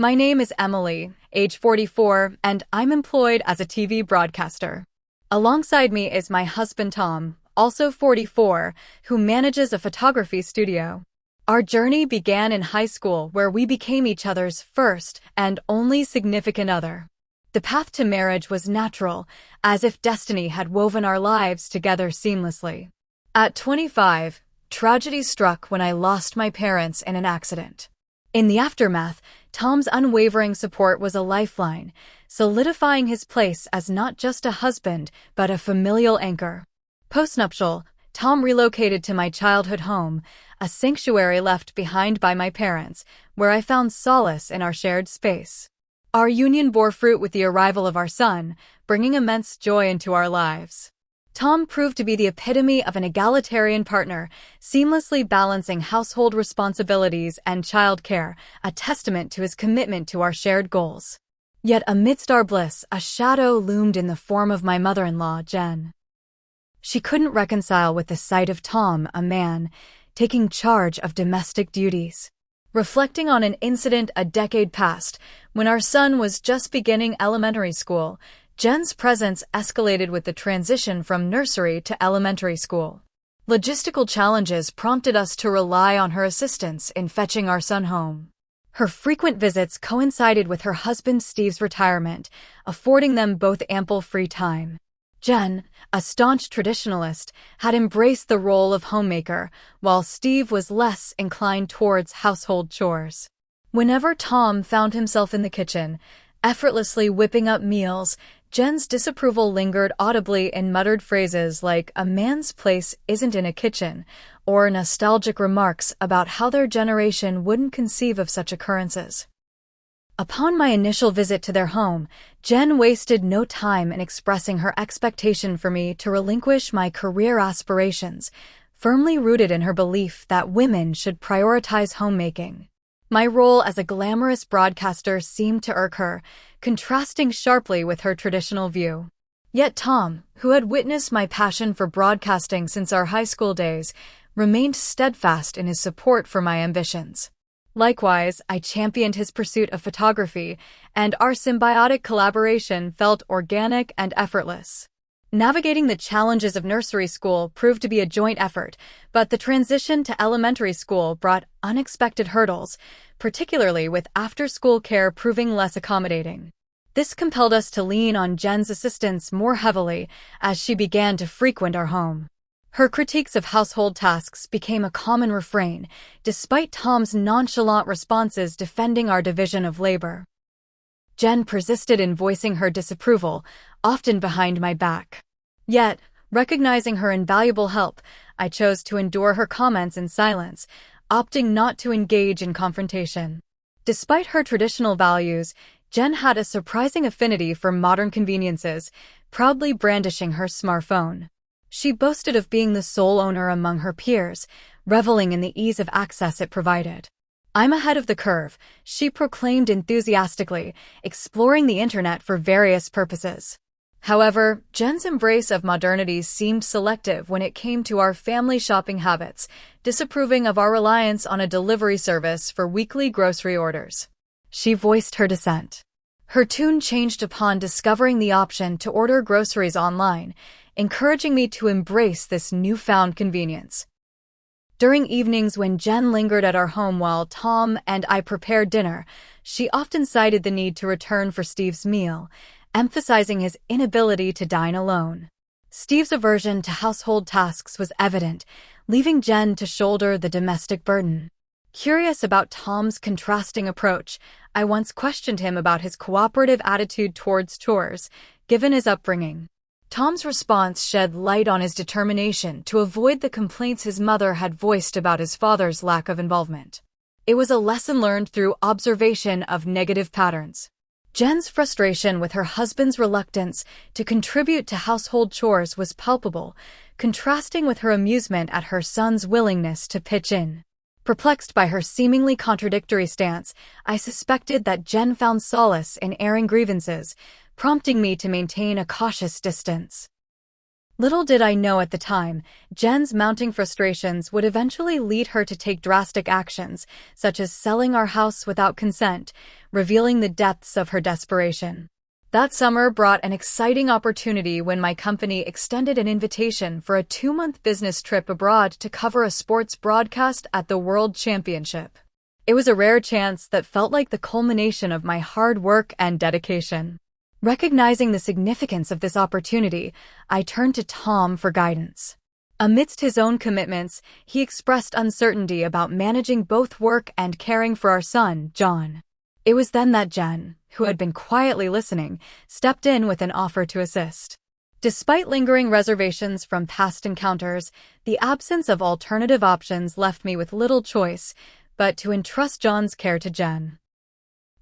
My name is Emily, age 44, and I'm employed as a TV broadcaster. Alongside me is my husband Tom, also 44, who manages a photography studio. Our journey began in high school, where we became each other's first and only significant other. The path to marriage was natural, as if destiny had woven our lives together seamlessly. At 25, tragedy struck when I lost my parents in an accident. In the aftermath, Tom's unwavering support was a lifeline, solidifying his place as not just a husband, but a familial anchor. Postnuptial, Tom relocated to my childhood home, a sanctuary left behind by my parents, where I found solace in our shared space. Our union bore fruit with the arrival of our son, bringing immense joy into our lives. Tom proved to be the epitome of an egalitarian partner, seamlessly balancing household responsibilities and childcare, a testament to his commitment to our shared goals. Yet amidst our bliss, a shadow loomed in the form of my mother-in-law, Jen. She couldn't reconcile with the sight of Tom, a man, taking charge of domestic duties. Reflecting on an incident a decade past, when our son was just beginning elementary school, Jen's presence escalated with the transition from nursery to elementary school. Logistical challenges prompted us to rely on her assistance in fetching our son home. Her frequent visits coincided with her husband Steve's retirement, affording them both ample free time. Jen, a staunch traditionalist, had embraced the role of homemaker, while Steve was less inclined towards household chores. Whenever Tom found himself in the kitchen, effortlessly whipping up meals, Jen's disapproval lingered audibly in muttered phrases like "a man's place isn't in a kitchen," or nostalgic remarks about how their generation wouldn't conceive of such occurrences. Upon my initial visit to their home, Jen wasted no time in expressing her expectation for me to relinquish my career aspirations, firmly rooted in her belief that women should prioritize homemaking. My role as a glamorous broadcaster seemed to irk her, contrasting sharply with her traditional view. Yet Tom, who had witnessed my passion for broadcasting since our high school days, remained steadfast in his support for my ambitions. Likewise, I championed his pursuit of photography, and our symbiotic collaboration felt organic and effortless. Navigating the challenges of nursery school proved to be a joint effort, but the transition to elementary school brought unexpected hurdles, particularly with after-school care proving less accommodating. This compelled us to lean on Jen's assistance more heavily as she began to frequent our home. Her critiques of household tasks became a common refrain, despite Tom's nonchalant responses defending our division of labor. Jen persisted in voicing her disapproval, often behind my back. Yet, recognizing her invaluable help, I chose to endure her comments in silence, opting not to engage in confrontation. Despite her traditional values, Jen had a surprising affinity for modern conveniences, proudly brandishing her smartphone. She boasted of being the sole owner among her peers, reveling in the ease of access it provided. "I'm ahead of the curve," she proclaimed enthusiastically, exploring the internet for various purposes. However, Jen's embrace of modernity seemed selective when it came to our family shopping habits, disapproving of our reliance on a delivery service for weekly grocery orders. She voiced her dissent. Her tune changed upon discovering the option to order groceries online, encouraging me to embrace this newfound convenience. During evenings when Jen lingered at our home while Tom and I prepared dinner, she often cited the need to return for Steve's meal, emphasizing his inability to dine alone. Steve's aversion to household tasks was evident, leaving Jen to shoulder the domestic burden. Curious about Tom's contrasting approach, I once questioned him about his cooperative attitude towards chores, given his upbringing. Tom's response shed light on his determination to avoid the complaints his mother had voiced about his father's lack of involvement. It was a lesson learned through observation of negative patterns. Jen's frustration with her husband's reluctance to contribute to household chores was palpable, contrasting with her amusement at her son's willingness to pitch in. Perplexed by her seemingly contradictory stance, I suspected that Jen found solace in airing grievances, prompting me to maintain a cautious distance. Little did I know at the time, Jen's mounting frustrations would eventually lead her to take drastic actions, such as selling our house without consent, revealing the depths of her desperation. That summer brought an exciting opportunity when my company extended an invitation for a 2-month business trip abroad to cover a sports broadcast at the World Championship. It was a rare chance that felt like the culmination of my hard work and dedication. Recognizing the significance of this opportunity, I turned to Tom for guidance. Amidst his own commitments, he expressed uncertainty about managing both work and caring for our son, John. It was then that Jen, who had been quietly listening, stepped in with an offer to assist. Despite lingering reservations from past encounters, the absence of alternative options left me with little choice but to entrust John's care to Jen.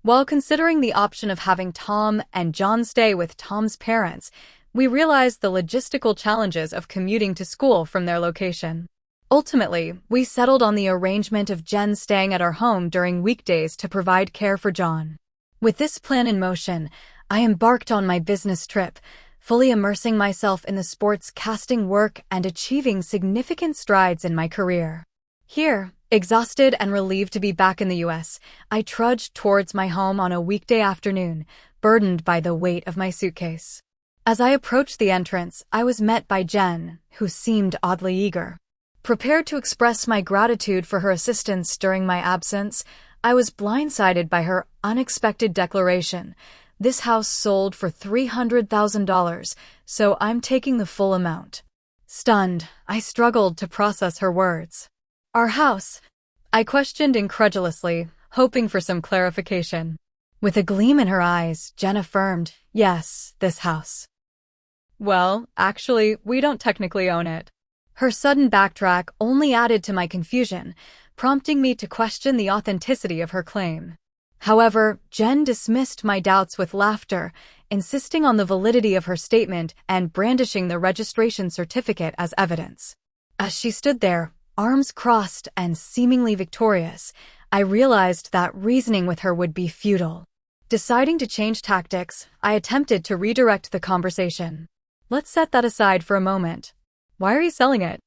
While considering the option of having Tom and John stay with Tom's parents, we realized the logistical challenges of commuting to school from their location. Ultimately, we settled on the arrangement of Jen staying at our home during weekdays to provide care for John. With this plan in motion, I embarked on my business trip, fully immersing myself in the sports casting work and achieving significant strides in my career. Here, exhausted and relieved to be back in the U.S., I trudged towards my home on a weekday afternoon, burdened by the weight of my suitcase. As I approached the entrance, I was met by Jen, who seemed oddly eager. Prepared to express my gratitude for her assistance during my absence, I was blindsided by her unexpected declaration. "This house sold for $300,000, so I'm taking the full amount." Stunned, I struggled to process her words. "Our house?" I questioned incredulously, hoping for some clarification. With a gleam in her eyes, Jen affirmed, "Yes, this house." "Well, actually, we don't technically own it." Her sudden backtrack only added to my confusion, prompting me to question the authenticity of her claim. However, Jen dismissed my doubts with laughter, insisting on the validity of her statement and brandishing the registration certificate as evidence. As she stood there, arms crossed and seemingly victorious, I realized that reasoning with her would be futile. Deciding to change tactics, I attempted to redirect the conversation. "Let's set that aside for a moment. Why are you selling it?"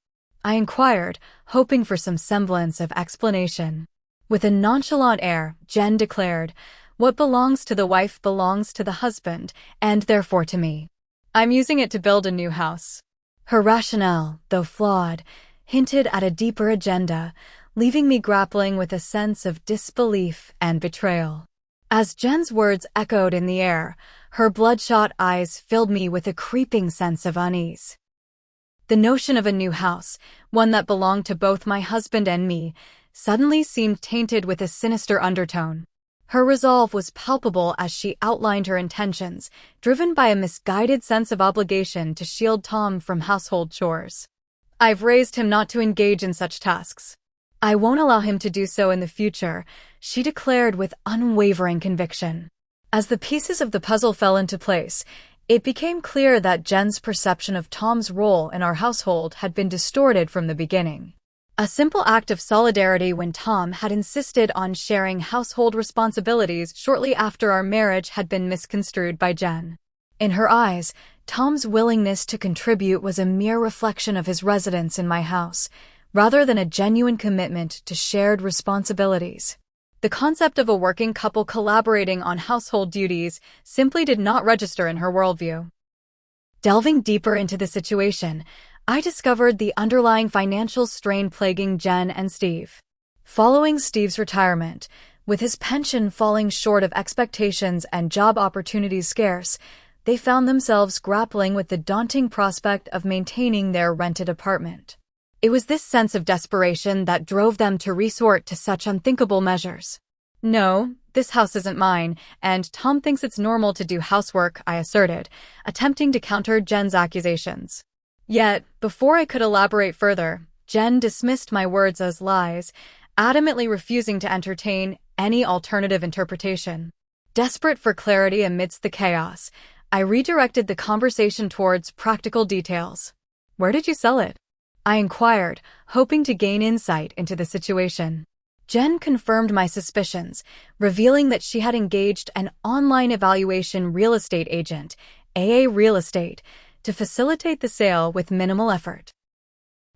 I inquired, hoping for some semblance of explanation. With a nonchalant air, Jen declared, "What belongs to the wife belongs to the husband, and therefore to me. I'm using it to build a new house." Her rationale, though flawed, hinted at a deeper agenda, leaving me grappling with a sense of disbelief and betrayal. As Jen's words echoed in the air, her bloodshot eyes filled me with a creeping sense of unease. The notion of a new house, one that belonged to both my husband and me, suddenly seemed tainted with a sinister undertone. Her resolve was palpable as she outlined her intentions, driven by a misguided sense of obligation to shield Tom from household chores. "I've raised him not to engage in such tasks. I won't allow him to do so in the future," she declared with unwavering conviction. As the pieces of the puzzle fell into place, it became clear that Jen's perception of Tom's role in our household had been distorted from the beginning. A simple act of solidarity when Tom had insisted on sharing household responsibilities shortly after our marriage had been misconstrued by Jen. In her eyes, Tom's willingness to contribute was a mere reflection of his residence in my house, rather than a genuine commitment to shared responsibilities. The concept of a working couple collaborating on household duties simply did not register in her worldview. Delving deeper into the situation, I discovered the underlying financial strain plaguing Jen and Steve. Following Steve's retirement, with his pension falling short of expectations and job opportunities scarce, they found themselves grappling with the daunting prospect of maintaining their rented apartment. It was this sense of desperation that drove them to resort to such unthinkable measures. "No, this house isn't mine, and Tom thinks it's normal to do housework," I asserted, attempting to counter Jen's accusations. Yet, before I could elaborate further, Jen dismissed my words as lies, adamantly refusing to entertain any alternative interpretation. Desperate for clarity amidst the chaos, I redirected the conversation towards practical details. "Where did you sell it?" I inquired, hoping to gain insight into the situation. Jen confirmed my suspicions, revealing that she had engaged an online evaluation real estate agent, AA Real Estate, to facilitate the sale with minimal effort.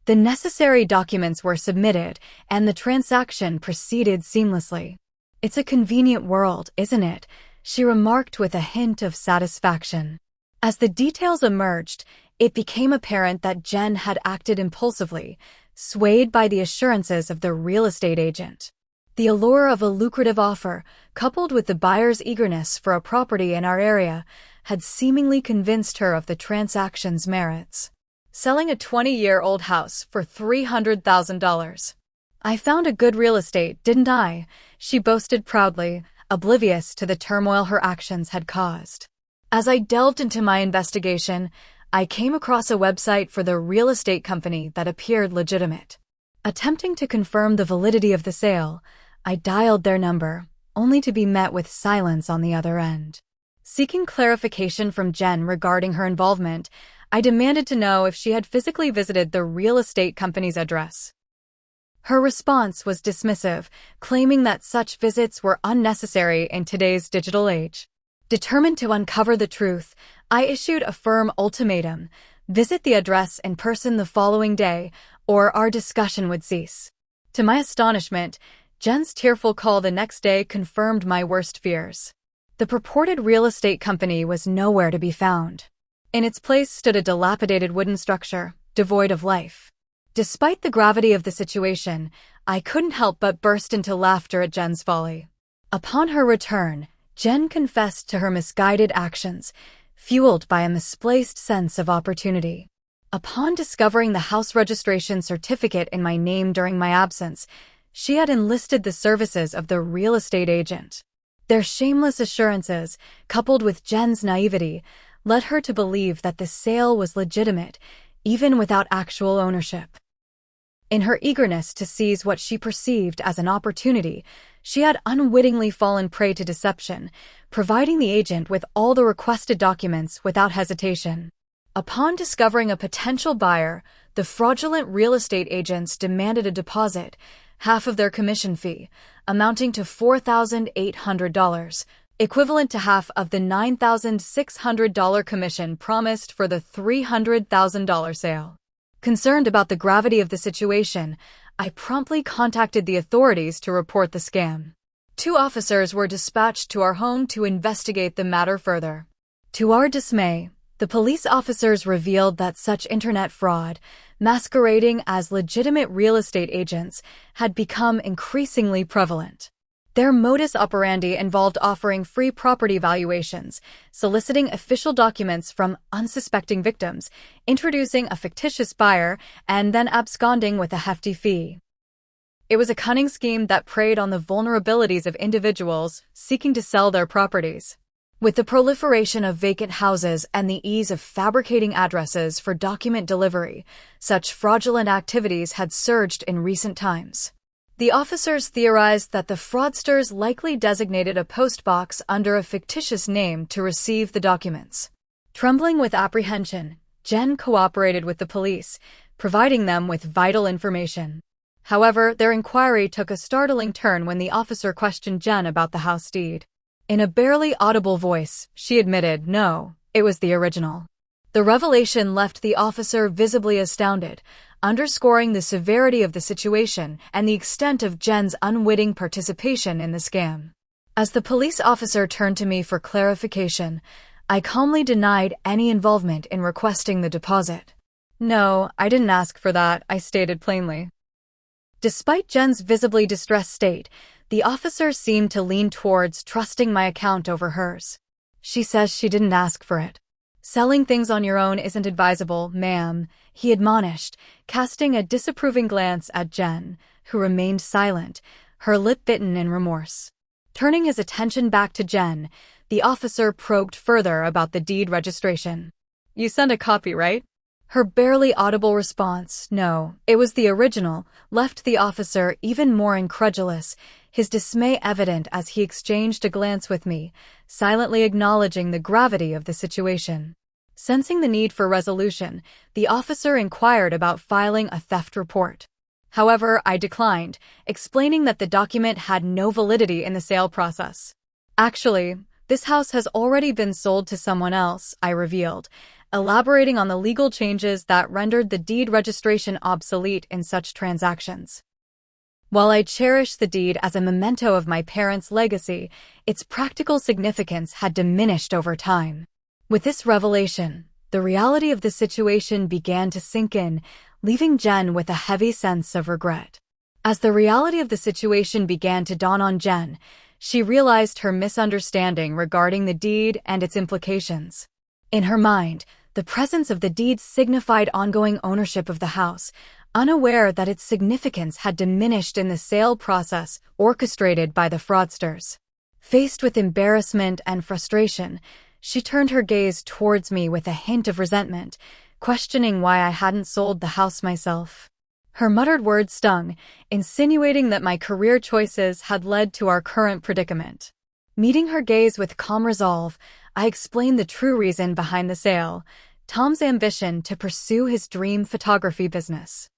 The necessary documents were submitted, and the transaction proceeded seamlessly. "It's a convenient world, isn't it?" she remarked with a hint of satisfaction. As the details emerged, it became apparent that Jen had acted impulsively, swayed by the assurances of the real estate agent. The allure of a lucrative offer, coupled with the buyer's eagerness for a property in our area, had seemingly convinced her of the transaction's merits. Selling a 20-year-old house for $300,000. "I found a good real estate, didn't I?" she boasted proudly, oblivious to the turmoil her actions had caused. As I delved into my investigation, I came across a website for the real estate company that appeared legitimate. Attempting to confirm the validity of the sale, I dialed their number, only to be met with silence on the other end. Seeking clarification from Jen regarding her involvement, I demanded to know if she had physically visited the real estate company's address. Her response was dismissive, claiming that such visits were unnecessary in today's digital age. Determined to uncover the truth, I issued a firm ultimatum: visit the address in person the following day, or our discussion would cease. To my astonishment, Jen's tearful call the next day confirmed my worst fears. The purported real estate company was nowhere to be found. In its place stood a dilapidated wooden structure, devoid of life. Despite the gravity of the situation, I couldn't help but burst into laughter at Jen's folly. Upon her return, Jen confessed to her misguided actions, fueled by a misplaced sense of opportunity. Upon discovering the house registration certificate in my name during my absence, she had enlisted the services of the real estate agent. Their shameless assurances, coupled with Jen's naivety, led her to believe that the sale was legitimate, even without actual ownership. In her eagerness to seize what she perceived as an opportunity, she had unwittingly fallen prey to deception, providing the agent with all the requested documents without hesitation. Upon discovering a potential buyer, the fraudulent real estate agents demanded a deposit, half of their commission fee, amounting to $4,800, equivalent to half of the $9,600 commission promised for the $300,000 sale. Concerned about the gravity of the situation, I promptly contacted the authorities to report the scam. 2 officers were dispatched to our home to investigate the matter further. To our dismay, the police officers revealed that such internet fraud, masquerading as legitimate real estate agents, had become increasingly prevalent. Their modus operandi involved offering free property valuations, soliciting official documents from unsuspecting victims, introducing a fictitious buyer, and then absconding with a hefty fee. It was a cunning scheme that preyed on the vulnerabilities of individuals seeking to sell their properties. With the proliferation of vacant houses and the ease of fabricating addresses for document delivery, such fraudulent activities had surged in recent times. The officers theorized that the fraudsters likely designated a postbox under a fictitious name to receive the documents. Trembling with apprehension, Jen cooperated with the police, providing them with vital information. However, their inquiry took a startling turn when the officer questioned Jen about the house deed. In a barely audible voice, she admitted, no, it was the original. The revelation left the officer visibly astounded, underscoring the severity of the situation and the extent of Jen's unwitting participation in the scam. As the police officer turned to me for clarification, I calmly denied any involvement in requesting the deposit. No, I didn't ask for that, I stated plainly. Despite Jen's visibly distressed state, the officer seemed to lean towards trusting my account over hers. She says she didn't ask for it. Selling things on your own isn't advisable, ma'am, he admonished, casting a disapproving glance at Jen, who remained silent, her lip bitten in remorse. Turning his attention back to Jen, the officer probed further about the deed registration. You sent a copy, right? Her barely audible response, no, it was the original, left the officer even more incredulous, his dismay evident as he exchanged a glance with me, silently acknowledging the gravity of the situation. Sensing the need for resolution, the officer inquired about filing a theft report. However, I declined, explaining that the document had no validity in the sale process. Actually, this house has already been sold to someone else, I revealed, elaborating on the legal changes that rendered the deed registration obsolete in such transactions. While I cherish the deed as a memento of my parents' legacy, its practical significance had diminished over time. With this revelation, the reality of the situation began to sink in, leaving Jen with a heavy sense of regret. As the reality of the situation began to dawn on Jen, she realized her misunderstanding regarding the deed and its implications. In her mind, the presence of the deed signified ongoing ownership of the house, unaware that its significance had diminished in the sale process orchestrated by the fraudsters. Faced with embarrassment and frustration, she turned her gaze towards me with a hint of resentment, questioning why I hadn't sold the house myself. Her muttered words stung, insinuating that my career choices had led to our current predicament. Meeting her gaze with calm resolve, I explained the true reason behind the sale: Tom's ambition to pursue his dream photography business.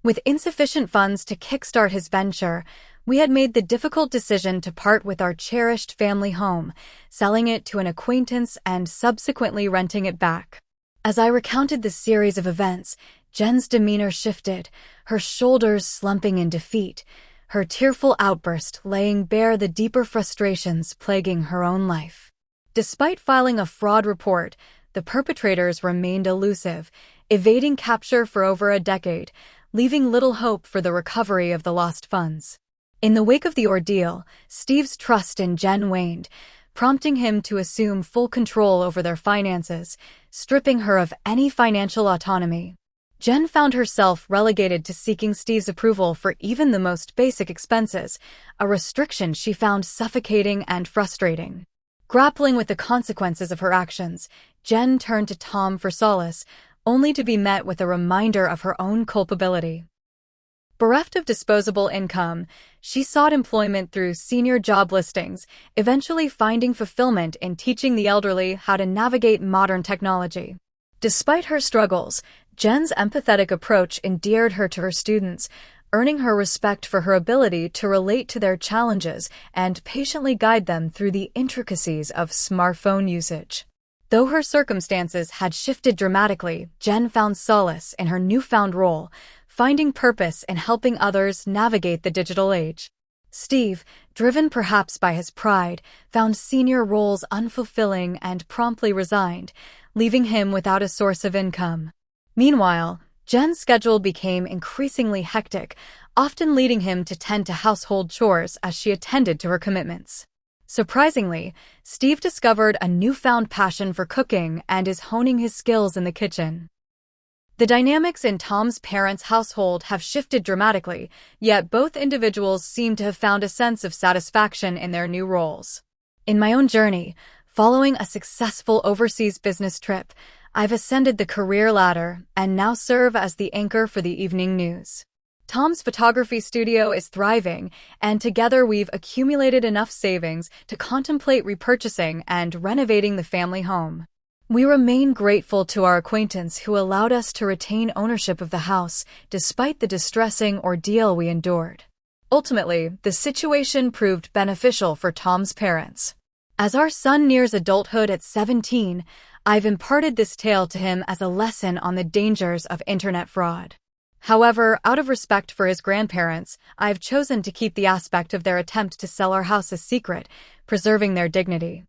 With insufficient funds to kickstart his venture, we had made the difficult decision to part with our cherished family home, selling it to an acquaintance and subsequently renting it back. As I recounted the series of events, Jen's demeanor shifted, her shoulders slumping in defeat, her tearful outburst laying bare the deeper frustrations plaguing her own life. Despite filing a fraud report, the perpetrators remained elusive, evading capture for over a decade, leaving little hope for the recovery of the lost funds. In the wake of the ordeal, Steve's trust in Jen waned, prompting him to assume full control over their finances, stripping her of any financial autonomy. Jen found herself relegated to seeking Steve's approval for even the most basic expenses, a restriction she found suffocating and frustrating. Grappling with the consequences of her actions, Jen turned to Tom for solace, only to be met with a reminder of her own culpability. Bereft of disposable income, she sought employment through senior job listings, eventually finding fulfillment in teaching the elderly how to navigate modern technology. Despite her struggles, Jen's empathetic approach endeared her to her students, earning her respect for her ability to relate to their challenges and patiently guide them through the intricacies of smartphone usage. Though her circumstances had shifted dramatically, Jen found solace in her newfound role, finding purpose in helping others navigate the digital age. Steve, driven perhaps by his pride, found senior roles unfulfilling and promptly resigned, leaving him without a source of income. Meanwhile, Jen's schedule became increasingly hectic, often leading him to tend to household chores as she attended to her commitments. Surprisingly, Steve discovered a newfound passion for cooking and is honing his skills in the kitchen. The dynamics in Tom's parents' household have shifted dramatically, yet both individuals seem to have found a sense of satisfaction in their new roles. In my own journey, following a successful overseas business trip, I've ascended the career ladder and now serve as the anchor for the evening news. Tom's photography studio is thriving, and together we've accumulated enough savings to contemplate repurchasing and renovating the family home. We remain grateful to our acquaintance who allowed us to retain ownership of the house despite the distressing ordeal we endured. Ultimately, the situation proved beneficial for Tom's parents. As our son nears adulthood at 17, I've imparted this tale to him as a lesson on the dangers of internet fraud. However, out of respect for his grandparents, I've chosen to keep the aspect of their attempt to sell our house a secret, preserving their dignity.